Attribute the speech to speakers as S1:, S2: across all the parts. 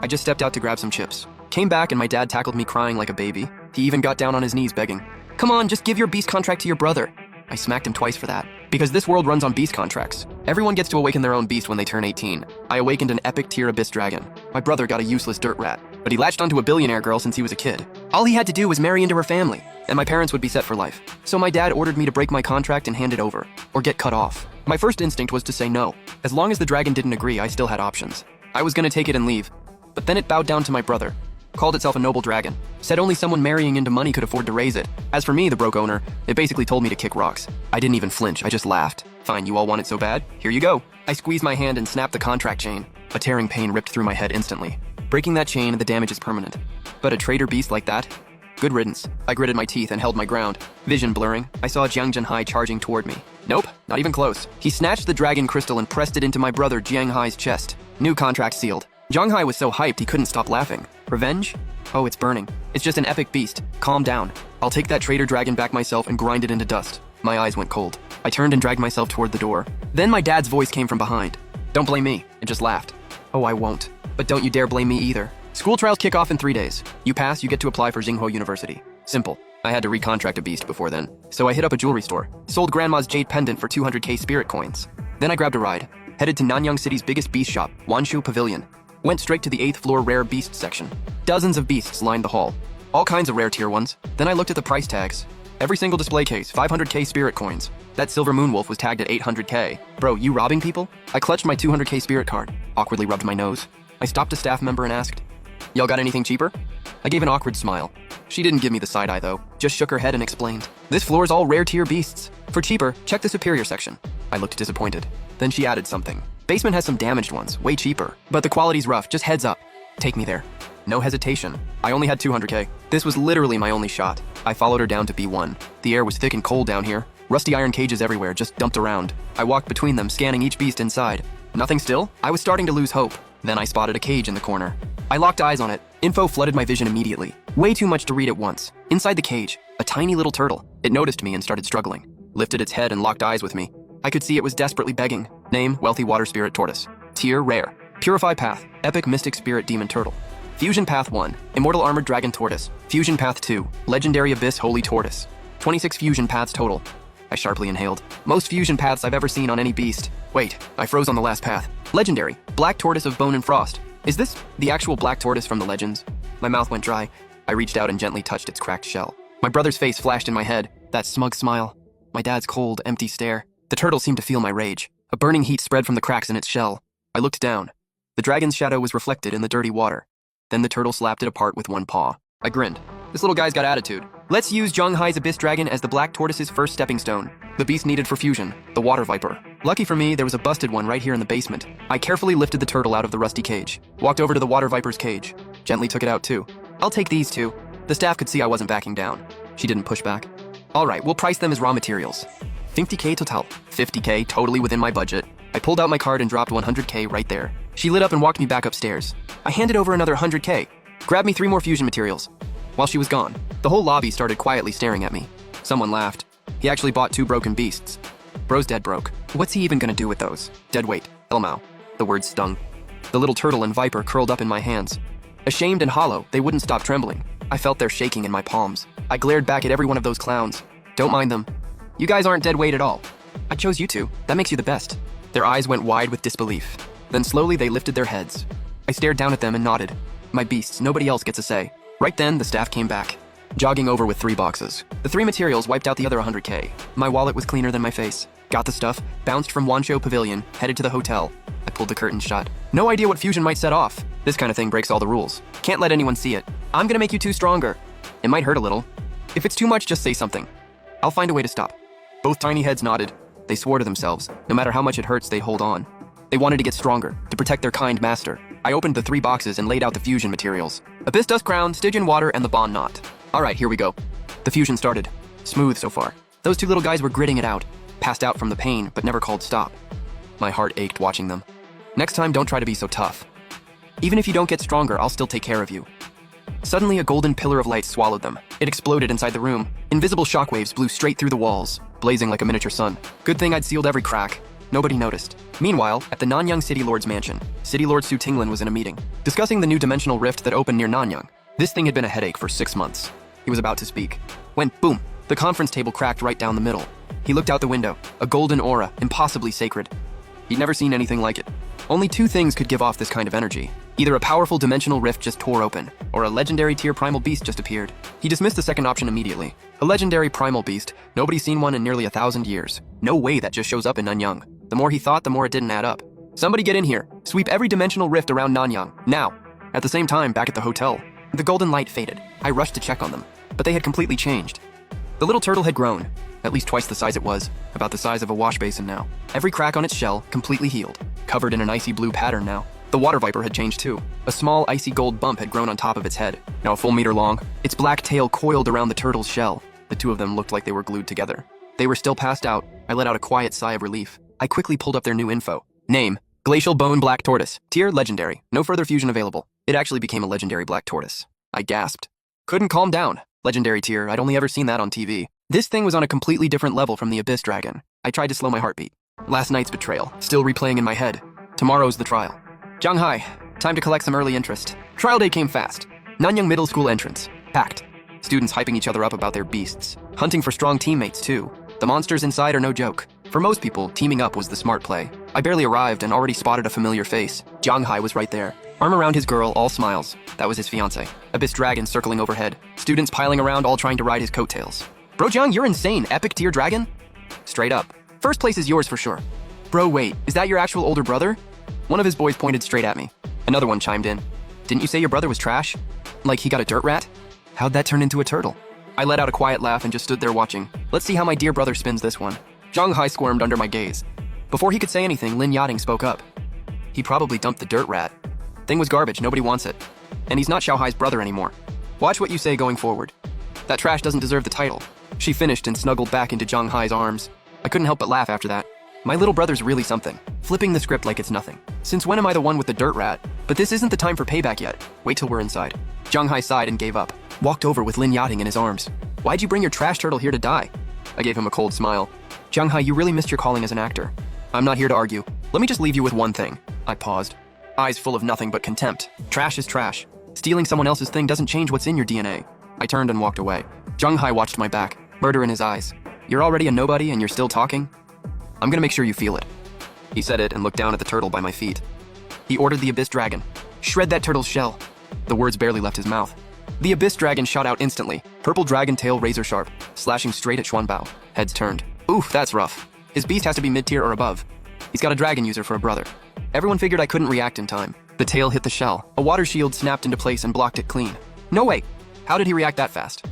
S1: I just stepped out to grab some chips. Came back and my dad tackled me crying like a baby. He even got down on his knees begging, "Come on, just give your beast contract to your brother." I smacked him twice for that. Because this world runs on beast contracts. Everyone gets to awaken their own beast when they turn 18. I awakened an epic tier abyss dragon. My brother got a useless dirt rat, but he latched onto a billionaire girl since he was a kid. All he had to do was marry into her family, and my parents would be set for life. So my dad ordered me to break my contract and hand it over, or get cut off. My first instinct was to say no. As long as the dragon didn't agree, I still had options. I was gonna take it and leave, but then it bowed down to my brother. Called itself a noble dragon. Said only someone marrying into money could afford to raise it. As for me, the broke owner, it basically told me to kick rocks. I didn't even flinch, I just laughed. Fine, you all want it so bad? Here you go. I squeezed my hand and snapped the contract chain. A tearing pain ripped through my head instantly. Breaking that chain, the damage is permanent. But a traitor beast like that? Good riddance. I gritted my teeth and held my ground. Vision blurring, I saw Jiang Zhenhai charging toward me. Nope, not even close. He snatched the dragon crystal and pressed it into my brother Jiang Hai's chest. New contract sealed. Jiang Hai was so hyped he couldn't stop laughing. Revenge? Oh, it's burning. It's just an epic beast. Calm down. I'll take that traitor dragon back myself and grind it into dust. My eyes went cold. I turned and dragged myself toward the door. Then my dad's voice came from behind. Don't blame me, and just laughed. Oh, I won't. But don't you dare blame me either. School trials kick off in 3 days. You pass, you get to apply for Jinghuo University. Simple. I had to recontract a beast before then. So I hit up a jewelry store. Sold grandma's jade pendant for 200k spirit coins. Then I grabbed a ride. Headed to Nanyang City's biggest beast shop, Wanshu Pavilion. Went straight to the 8th floor rare beast section. Dozens of beasts lined the hall. All kinds of rare tier ones. Then I looked at the price tags. Every single display case, 500k spirit coins. That silver moonwolf was tagged at 800k. Bro, you robbing people? I clutched my 200k spirit card. Awkwardly rubbed my nose. I stopped a staff member and asked, "Y'all got anything cheaper?" I gave an awkward smile. She didn't give me the side eye though, just shook her head and explained, "This floor is all rare tier beasts. For cheaper, check the superior section." I looked disappointed. Then she added something. "Basement has some damaged ones, way cheaper. But the quality's rough, just heads up. Take me there." No hesitation. I only had 200k. This was literally my only shot. I followed her down to B1. The air was thick and cold down here. Rusty iron cages everywhere, just dumped around. I walked between them, scanning each beast inside. Nothing still? I was starting to lose hope. Then I spotted a cage in the corner. I locked eyes on it. Info flooded my vision immediately. Way too much to read at once. Inside the cage, a tiny little turtle. It noticed me and started struggling. Lifted its head and locked eyes with me. I could see it was desperately begging. Name, Wealthy Water Spirit Tortoise. Tier, Rare. Purify Path, Epic Mystic Spirit Demon Turtle. Fusion Path 1, Immortal Armored Dragon Tortoise. Fusion Path 2, Legendary Abyss Holy Tortoise. 26 fusion paths total. I sharply inhaled. Most fusion paths I've ever seen on any beast. Wait, I froze on the last path. Legendary, Black Tortoise of Bone and Frost. Is this the actual black tortoise from the legends? My mouth went dry. I reached out and gently touched its cracked shell. My brother's face flashed in my head, that smug smile. My dad's cold, empty stare. The turtle seemed to feel my rage. A burning heat spread from the cracks in its shell. I looked down. The dragon's shadow was reflected in the dirty water. Then the turtle slapped it apart with one paw. I grinned. This little guy's got attitude. Let's use Jiang Hai's Abyss Dragon as the black tortoise's first stepping stone. The beast needed for fusion, the water viper. Lucky for me, there was a busted one right here in the basement. I carefully lifted the turtle out of the rusty cage. Walked over to the water viper's cage. Gently took it out too. I'll take these two. The staff could see I wasn't backing down. She didn't push back. All right, we'll price them as raw materials. 50k total. 50k, totally within my budget. I pulled out my card and dropped 100k right there. She lit up and walked me back upstairs. I handed over another 100k. Grabbed me 3 more fusion materials. While she was gone, the whole lobby started quietly staring at me. Someone laughed. He actually bought 2 broken beasts. Bro's dead broke. What's he even gonna do with those? Dead weight. Elmao. The words stung. The little turtle and viper curled up in my hands. Ashamed and hollow, they wouldn't stop trembling. I felt their shaking in my palms. I glared back at every one of those clowns. Don't mind them. You guys aren't dead weight at all. I chose you two. That makes you the best. Their eyes went wide with disbelief. Then slowly they lifted their heads. I stared down at them and nodded. My beasts, nobody else gets a say. Right then, the staff came back, jogging over with 3 boxes. The 3 materials wiped out the other 100k. My wallet was cleaner than my face. Got the stuff, bounced from Wanshu Pavilion, headed to the hotel. I pulled the curtain shut. No idea what fusion might set off. This kind of thing breaks all the rules. Can't let anyone see it. I'm gonna make you 2 stronger. It might hurt a little. If it's too much, just say something. I'll find a way to stop. Both tiny heads nodded. They swore to themselves, no matter how much it hurts, they hold on. They wanted to get stronger, to protect their kind master. I opened the 3 boxes and laid out the fusion materials. Abyss Dust Crown, Stygian Water, and the Bond Knot. All right, here we go. The fusion started. Smooth so far. Those 2 little guys were gritting it out. Passed out from the pain, but never called stop. My heart ached watching them. Next time, don't try to be so tough. Even if you don't get stronger, I'll still take care of you. Suddenly, a golden pillar of light swallowed them. It exploded inside the room. Invisible shockwaves blew straight through the walls, blazing like a miniature sun. Good thing I'd sealed every crack. Nobody noticed. Meanwhile, at the Nanyang City Lord's mansion, City Lord Su Tinglan was in a meeting, discussing the new dimensional rift that opened near Nanyang. This thing had been a headache for 6 months. He was about to speak, when, boom, the conference table cracked right down the middle. He looked out the window, a golden aura, impossibly sacred. He'd never seen anything like it. Only 2 things could give off this kind of energy. Either a powerful dimensional rift just tore open, or a legendary tier primal beast just appeared. He dismissed the second option immediately. A legendary primal beast, nobody's seen one in nearly 1,000 years. No way that just shows up in Nanyang. The more he thought, the more it didn't add up. Somebody get in here. Sweep every dimensional rift around Nanyang, now. At the same time, back at the hotel, the golden light faded. I rushed to check on them, but they had completely changed. The little turtle had grown, at least twice the size it was, about the size of a wash basin now. Every crack on its shell completely healed, covered in an icy blue pattern now. The water viper had changed too. A small icy gold bump had grown on top of its head, now a full meter long. Its black tail coiled around the turtle's shell. The 2 of them looked like they were glued together. They were still passed out. I let out a quiet sigh of relief. I quickly pulled up their new info. Name, Glacial Bone Black Tortoise. Tier, Legendary. No further fusion available. It actually became a legendary black tortoise. I gasped. Couldn't calm down. Legendary tier, I'd only ever seen that on TV. This thing was on a completely different level from the Abyss Dragon. I tried to slow my heartbeat. Last night's betrayal, still replaying in my head. Tomorrow's the trial. Shanghai, time to collect some early interest. Trial day came fast. Nanyang Middle School entrance, packed. Students hyping each other up about their beasts. Hunting for strong teammates too. The monsters inside are no joke. For most people, teaming up was the smart play. I barely arrived and already spotted a familiar face. Shanghai was right there. Arm around his girl, all smiles. That was his fiancée. Abyss Dragon circling overhead. Students piling around, all trying to ride his coattails. Bro Jiang, you're insane. Epic tier dragon? Straight up. First place is yours for sure. Bro, wait, is that your actual older brother? One of his boys pointed straight at me. Another one chimed in. Didn't you say your brother was trash? Like he got a dirt rat? How'd that turn into a turtle? I let out a quiet laugh and just stood there watching. Let's see how my dear brother spins this one. Shanghai squirmed under my gaze. Before he could say anything, Lin Yachting spoke up. He probably dumped the dirt rat. Thing was garbage, nobody wants it. And he's not Xiaohai's brother anymore. Watch what you say going forward. That trash doesn't deserve the title. She finished and snuggled back into Shanghai's arms. I couldn't help but laugh after that. My little brother's really something. Flipping the script like it's nothing. Since when am I the one with the dirt rat? But this isn't the time for payback yet. Wait till we're inside. Shanghai sighed and gave up. Walked over with Lin Yachting in his arms. Why'd you bring your trash turtle here to die? I gave him a cold smile. Shanghai, you really missed your calling as an actor. I'm not here to argue. Let me just leave you with one thing. I paused. Eyes full of nothing but contempt. Trash is trash. Stealing someone else's thing doesn't change what's in your DNA. I turned and walked away. Shanghai watched my back, murder in his eyes. You're already a nobody and you're still talking? I'm gonna make sure you feel it. He said it and looked down at the turtle by my feet. He ordered the Abyss Dragon. Shred that turtle's shell. The words barely left his mouth. The Abyss Dragon shot out instantly, purple dragon tail razor sharp, slashing straight at Xuanbao. Heads turned. Oof, that's rough. His beast has to be mid-tier or above. He's got a dragon user for a brother. Everyone figured I couldn't react in time. The tail hit the shell. A water shield snapped into place and blocked it clean. No way. How did he react that fast?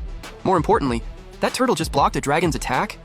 S1: More importantly, that turtle just blocked a dragon's attack?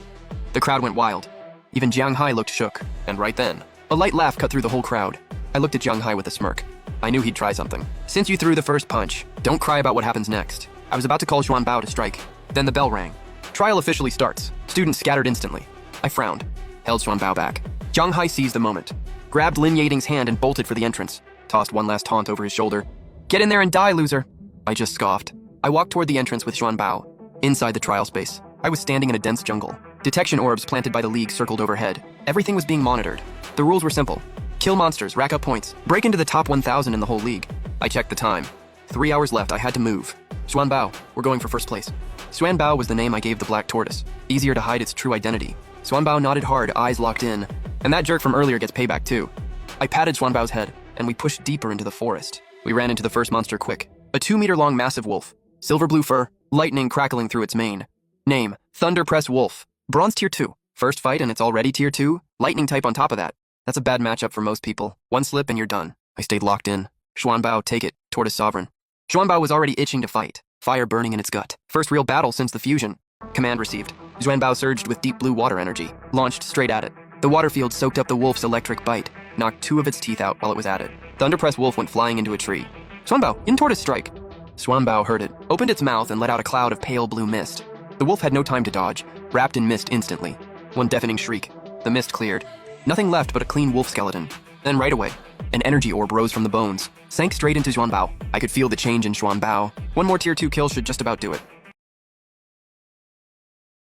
S1: The crowd went wild. Even Shanghai looked shook. And right then, a light laugh cut through the whole crowd. I looked at Shanghai with a smirk. I knew he'd try something. Since you threw the first punch, don't cry about what happens next. I was about to call Xuanbao to strike. Then the bell rang. Trial officially starts. Students scattered instantly. I frowned. Held Xuanbao back. Shanghai seized the moment. Grabbed Lin Yachting's hand and bolted for the entrance. Tossed one last taunt over his shoulder. Get in there and die, loser. I just scoffed. I walked toward the entrance with Xuanbao. Inside the trial space, I was standing in a dense jungle. Detection orbs planted by the League circled overhead. Everything was being monitored. The rules were simple. Kill monsters, rack up points, break into the top 1,000 in the whole league. I checked the time. 3 hours left, I had to move. Xuanbao, we're going for first place. Xuanbao was the name I gave the black tortoise. Easier to hide its true identity. Xuanbao nodded hard, eyes locked in. And that jerk from earlier gets payback too. I patted Xuanbao's head, and we pushed deeper into the forest. We ran into the first monster quick. A 2-meter-long massive wolf. Silver blue fur, lightning crackling through its mane. Name, Thunder Press Wolf. Bronze tier 2. First fight and it's already tier 2? Lightning type on top of that. That's a bad matchup for most people. One slip and you're done. I stayed locked in. Xuanbao, take it. Tortoise Sovereign. Xuanbao was already itching to fight. Fire burning in its gut. First real battle since the fusion. Command received. Xuanbao surged with deep blue water energy. Launched straight at it. The water field soaked up the wolf's electric bite. Knocked 2 of its teeth out while it was at it. Thunderpress Wolf went flying into a tree. Xuanbao, in tortoise strike. Xuanbao heard it, opened its mouth and let out a cloud of pale blue mist. The wolf had no time to dodge, wrapped in mist instantly. One deafening shriek. The mist cleared. Nothing left but a clean wolf skeleton. Then right away, an energy orb rose from the bones, sank straight into Xuanbao. I could feel the change in Xuanbao. One more tier 2 kill should just about do it.